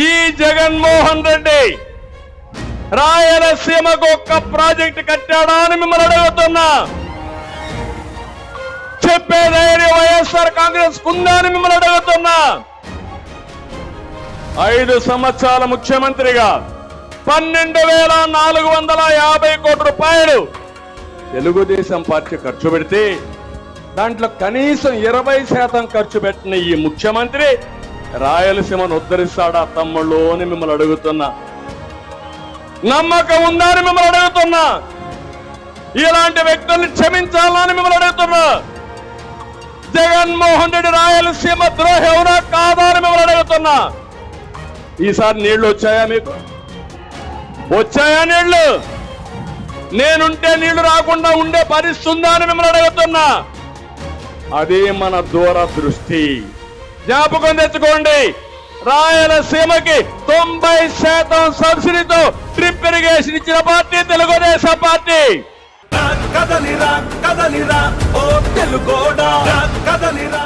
ఈ జగన్మోహన్ రెడ్డి రాయలసీమకు ఒక్క ప్రాజెక్టు కట్టాడా అని మిమ్మల్ని అడుగుతున్నా. చెప్పే ధైర్యం వైఎస్ఆర్ కాంగ్రెస్ ఉందా అని మిమ్మల్ని అడుగుతున్నా. 5 సంవత్సరాల ముఖ్యమంత్రిగా 12,450 కోట్ల రూపాయలు తెలుగుదేశం పార్టీ ఖర్చు పెడితే దాంట్లో కనీసం 20% ఖర్చు పెట్టిన ఈ ముఖ్యమంత్రి రాయలసీమను ఉద్ధరిస్తాడా తమ్ముళ్ళు అని మిమ్మల్ని అడుగుతున్నా. నమ్మకం ఉందా అని మిమ్మల్ని అడుగుతున్నా. ఇలాంటి వ్యక్తుల్ని క్షమించాలని మిమ్మల్ని అడుగుతున్నా. జగన్మోహన్ రెడ్డి రాయలసీమ ద్రోహి అవునా కాదా అని మిమ్మల్ని అడుగుతున్నా. ఈసారి నీళ్లు వచ్చాయా మీకు? వచ్చాయా నీళ్లు? నేనుంటే నీళ్లు రాకుండా ఉండే పరిస్థితి ఉందా అని మిమ్మల్ని అడుగుతున్నా. అదే మన దూరదృష్టి. జ్ఞాపకం తెచ్చుకోండి, రాయలసీమకి 90% సబ్సిడీతో డ్రిప్ ఇరిగేషన్ ఇచ్చిన పార్టీ తెలుగుదేశం పార్టీ. కదలిరా కదలిరా ఓ తెలుగోడా కదలిరా.